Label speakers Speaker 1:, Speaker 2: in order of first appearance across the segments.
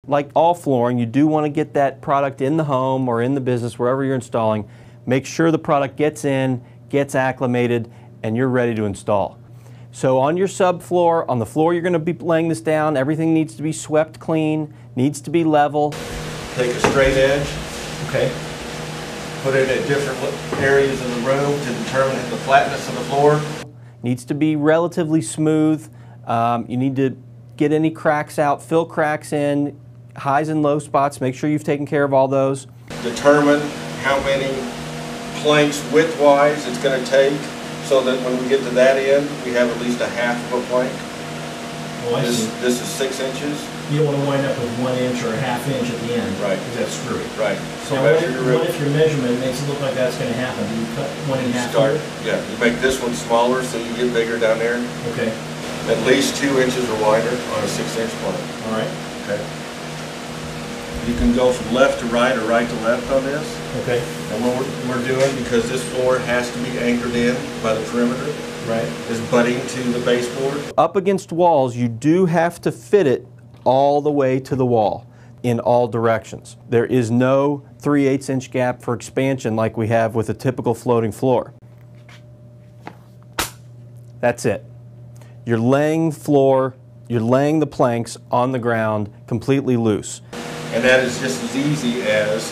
Speaker 1: Like all flooring, you do want to get that product in the home or in the business, wherever you're installing. Make sure the product gets in, gets acclimated, and you're ready to install. So on your subfloor, on the floor you're going to be laying this down, everything needs to be swept clean, needs to be level.
Speaker 2: Take a straight edge,
Speaker 1: Okay.
Speaker 2: put it at different areas in the room to determine the flatness of the floor.
Speaker 1: Needs to be relatively smooth. You need to get any cracks out, fill cracks in, highs and low spots, make sure you've taken care of all those.
Speaker 2: Determine how many planks width-wise it's going to take, so that when we get to that end, we have at least a half of a plank.
Speaker 3: Oh,
Speaker 2: This is 6 inches.
Speaker 3: You don't want to wind up with 1 inch or a half inch at the end.
Speaker 2: Right.
Speaker 3: Because that's screwy.
Speaker 2: Right. So
Speaker 3: Now,
Speaker 2: measure your
Speaker 3: what if your measurement makes it look like that's going to happen? Do you cut 1 and a half here?
Speaker 2: Yeah, you make this one smaller so you get bigger down there.
Speaker 3: Okay.
Speaker 2: At least 2 inches or wider on a 6-inch plank.
Speaker 3: All right.
Speaker 2: Okay. You can go from left to right or right to left on this.
Speaker 3: Okay.
Speaker 2: And what we're doing, because this floor has to be anchored in by the perimeter,
Speaker 3: Right.
Speaker 2: is butting to the baseboard.
Speaker 1: Up against walls, you do have to fit it all the way to the wall in all directions. There is no 3/8 inch gap for expansion like we have with a typical floating floor. That's it. You're laying floor, you're laying the planks on the ground completely loose.
Speaker 2: And that is just as easy as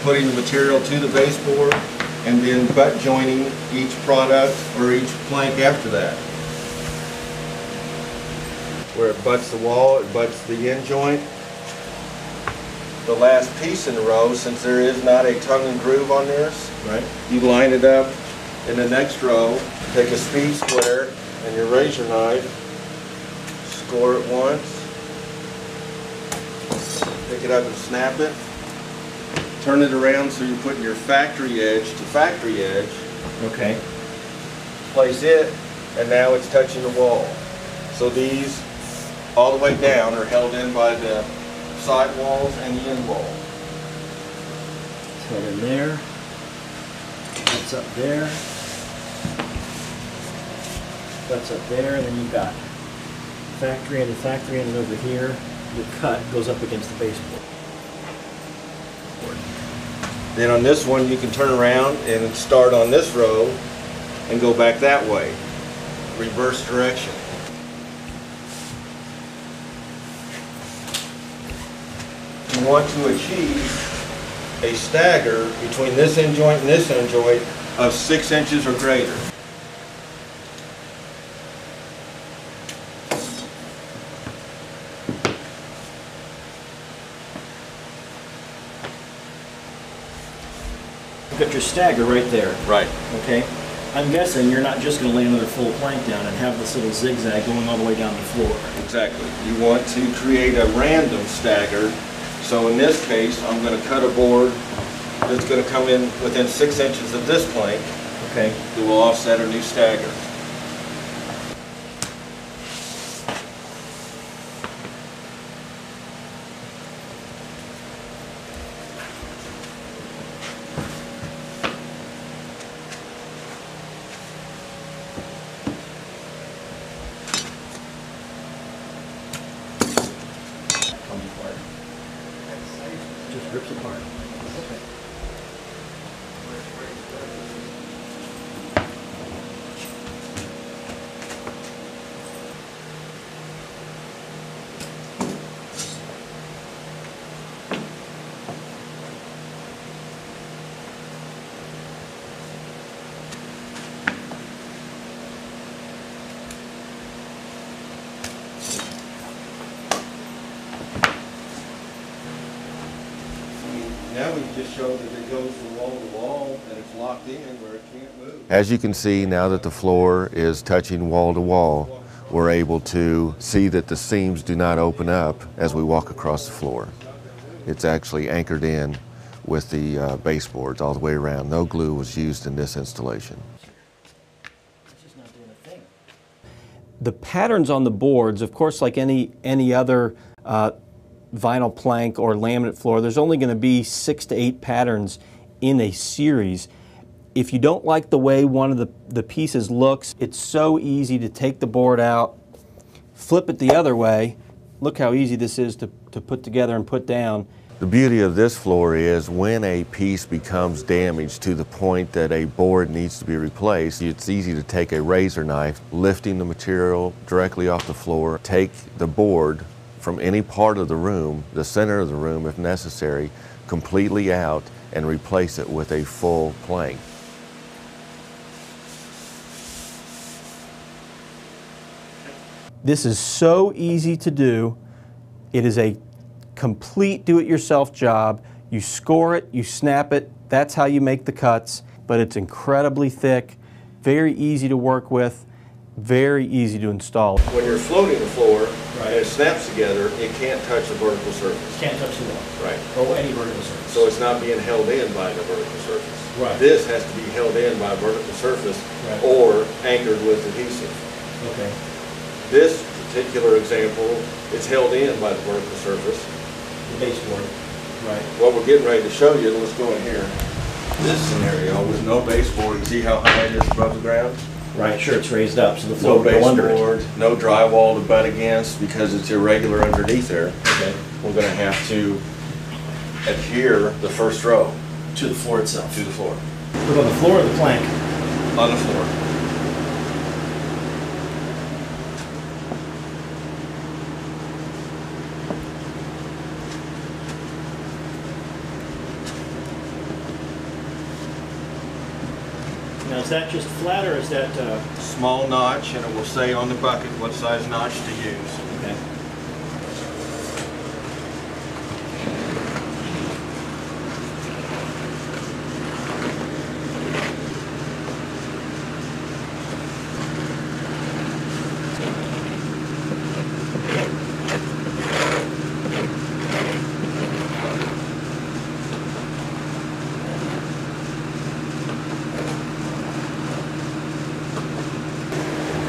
Speaker 2: putting the material to the baseboard and then butt joining each product or each plank after that. Where it butts the wall, it butts the end joint. The last piece in the row, since there is not a tongue and groove on this,
Speaker 3: Right.
Speaker 2: you line it up in the next row, take a speed square and your razor knife, score it once, pick it up and snap it, turn it around so you're putting your factory edge to factory edge,
Speaker 3: Okay.
Speaker 2: place it, and now it's touching the wall. So these, all the way down, are held in by the side walls and the end wall.
Speaker 3: Put in there. That's up there. That's up there, and then you've got factory end to factory end, and over here, your cut goes up against the baseboard.
Speaker 2: Then on this one, you can turn around and start on this row and go back that way, reverse direction. You want to achieve a stagger between this end joint and this end joint of 6 inches or greater.
Speaker 3: You've got your stagger right there.
Speaker 2: Right.
Speaker 3: Okay. I'm guessing you're not just going to lay another full plank down and have this little zigzag going all the way down the floor.
Speaker 2: Exactly. You want to create a random stagger. So in this case, I'm going to cut a board that's going to come in within 6 inches of this plank.
Speaker 3: Okay.
Speaker 2: That will offset a new stagger.
Speaker 3: Comes apart. Just rips apart. Okay.
Speaker 2: Now we just show that it goes from wall to wall and it's locked in where it can't move.
Speaker 4: As you can see, now that the floor is touching wall to wall, we're able to see that the seams do not open up as we walk across the floor. It's actually anchored in with the baseboards all the way around. No glue was used in this installation.
Speaker 3: It's just not doing a thing.
Speaker 1: The patterns on the boards, of course, like any other vinyl plank or laminate floor, there's only going to be 6 to 8 patterns in a series. If you don't like the way one of the pieces looks, it's so easy to take the board out, flip it the other way. Look how easy this is to to put together and put down.
Speaker 4: The beauty of this floor is when a piece becomes damaged to the point that a board needs to be replaced, it's easy to take a razor knife, lifting the material directly off the floor, take the board from any part of the room, the center of the room if necessary, completely out and replace it with a full plank.
Speaker 1: This is so easy to do. It is a complete do-it-yourself job. You score it, you snap it, that's how you make the cuts, but it's incredibly thick, very easy to work with, very easy to install.
Speaker 2: When you're floating the floor
Speaker 3: Right.
Speaker 2: and it snaps together, it can't touch the vertical surface.
Speaker 3: Can't touch the wall.
Speaker 2: Right.
Speaker 3: Or any vertical surface.
Speaker 2: So it's not being held in by the vertical surface.
Speaker 3: Right.
Speaker 2: This has to be held in by a vertical surface
Speaker 3: Right.
Speaker 2: or anchored with adhesive.
Speaker 3: Okay.
Speaker 2: This particular example, it's held in by the vertical surface.
Speaker 3: The baseboard. Right.
Speaker 2: What we're getting ready to show you, let's go in here. This scenario with no baseboard, you see how high it is above the ground?
Speaker 3: Right, sure, it's raised up, so the floor
Speaker 2: No
Speaker 3: will go under it.
Speaker 2: baseboard, no drywall to butt against because it's irregular underneath there.
Speaker 3: Okay.
Speaker 2: We're gonna have to adhere the first row
Speaker 3: To the floor itself.
Speaker 2: to the floor.
Speaker 3: Put on the floor or the plank?
Speaker 2: On the floor.
Speaker 3: Now, is that just flat or is that,
Speaker 2: Small notch, and it will say on the bucket what size notch to use.
Speaker 3: okay.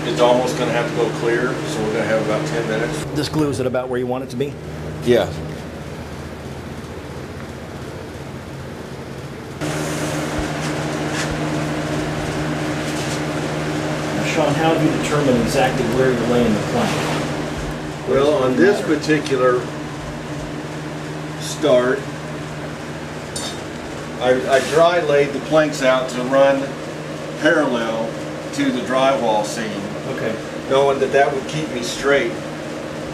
Speaker 2: It's almost gonna have to go clear, so we're gonna have about 10 minutes.
Speaker 3: This glue, is it about where you want it to be?
Speaker 2: Yeah.
Speaker 3: Now, Sean, how have you determined exactly where you're laying the plank?
Speaker 2: Well, on this particular start, I dry laid the planks out to run parallel to the drywall seam,
Speaker 3: Okay.
Speaker 2: knowing that that would keep me straight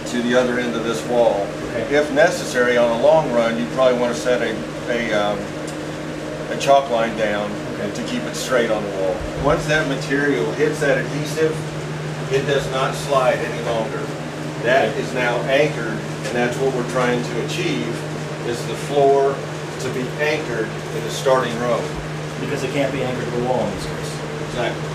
Speaker 2: to the other end of this wall.
Speaker 3: Okay.
Speaker 2: If necessary, on a long run, you'd probably want to set a chalk line down
Speaker 3: Okay.
Speaker 2: to keep it straight on the wall. Once that material hits that adhesive, it does not slide any longer. That
Speaker 3: Okay.
Speaker 2: is now anchored, and that's what we're trying to achieve, is the floor to be anchored in the starting row.
Speaker 3: Because it can't be anchored to the wall in this case.
Speaker 2: Exactly.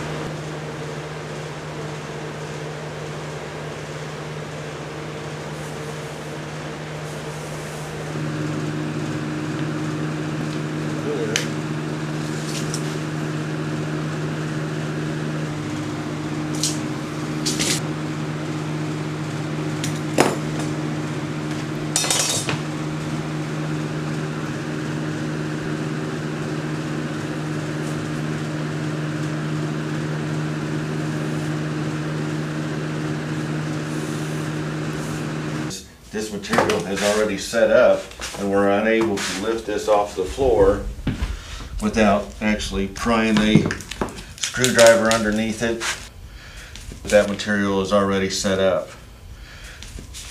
Speaker 2: This material has already set up, and we're unable to lift this off the floor without actually prying a screwdriver underneath it. That material is already set up.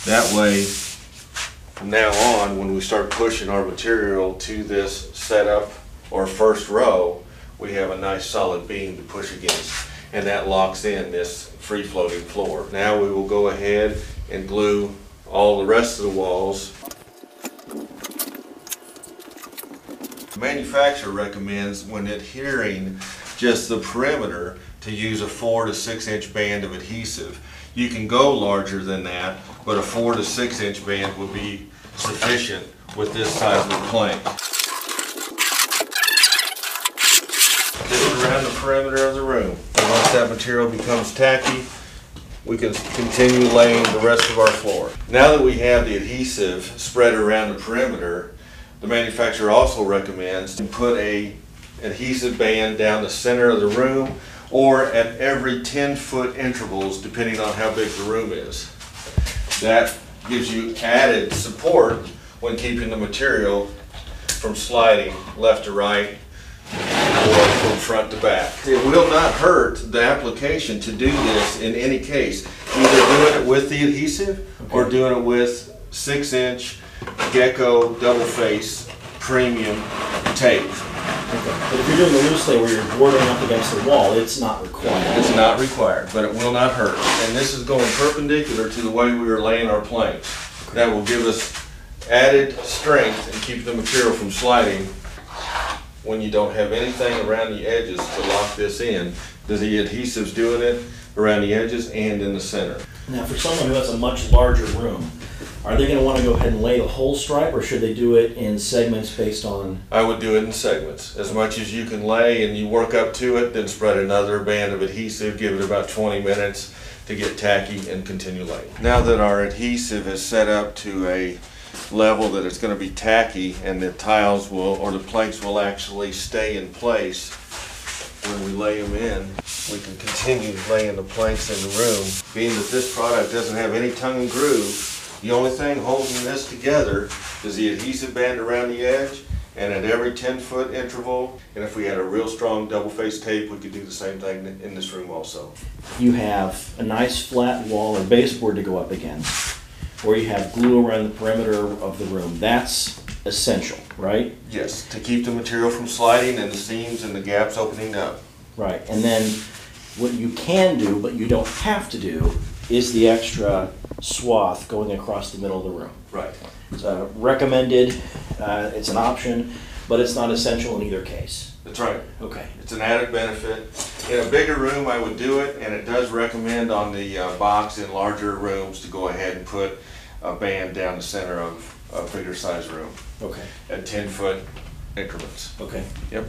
Speaker 2: That way, from now on, when we start pushing our material to this setup or first row, we have a nice solid beam to push against, and that locks in this free-floating floor. Now we will go ahead and glue all the rest of the walls. The manufacturer recommends, when adhering just the perimeter, to use a 4 to 6 inch band of adhesive. You can go larger than that, but a 4 to 6 inch band will be sufficient with this size of the plank. This is around the perimeter of the room. And once that material becomes tacky, we can continue laying the rest of our floor. Now that we have the adhesive spread around the perimeter, the manufacturer also recommends to put a adhesive band down the center of the room or at every 10-foot intervals, depending on how big the room is. That gives you added support when keeping the material from sliding left to right or from front to back. It will not hurt the application to do this in any case, either doing it with the adhesive or doing it with 6-inch Gecko double face premium tape.
Speaker 3: Okay. But if you're doing the loose lay where you're boarding up against the wall, it's not required.
Speaker 2: It's not required, but it will not hurt. And this is going perpendicular to the way we are laying our planks. That will give us added strength and keep the material from sliding when you don't have anything around the edges to lock this in. The adhesive's doing it around the edges and in the center.
Speaker 3: Now, for someone who has a much larger room, are they going to want to go ahead and lay the whole stripe, or should they do it in segments based on?
Speaker 2: I would do it in segments. As much as you can lay and you work up to it, then spread another band of adhesive, give it about 20 minutes to get tacky and continue laying. Now that our adhesive is set up to a level that it's going to be tacky and the tiles will, or the planks will actually stay in place when we lay them in, we can continue laying the planks in the room. Being that this product doesn't have any tongue and groove, the only thing holding this together is the adhesive band around the edge, and at every 10-foot interval, and if we had a real strong double-face tape, we could do the same thing in this room also.
Speaker 3: You have a nice flat wall or baseboard to go up against, or you have glue around the perimeter of the room. That's essential, right?
Speaker 2: Yes, to keep the material from sliding and the seams and the gaps opening up.
Speaker 3: Right, and then what you can do, but you don't have to do, is the extra swath going across the middle of the room.
Speaker 2: Right.
Speaker 3: It's recommended, it's an option, but it's not essential in either case.
Speaker 2: That's right.
Speaker 3: Okay.
Speaker 2: It's an added benefit. In a bigger room, I would do it, and it does recommend on the box in larger rooms to go ahead and put a band down the center of a bigger size room
Speaker 3: Okay.
Speaker 2: at 10-foot increments.
Speaker 3: Okay.
Speaker 2: Yep.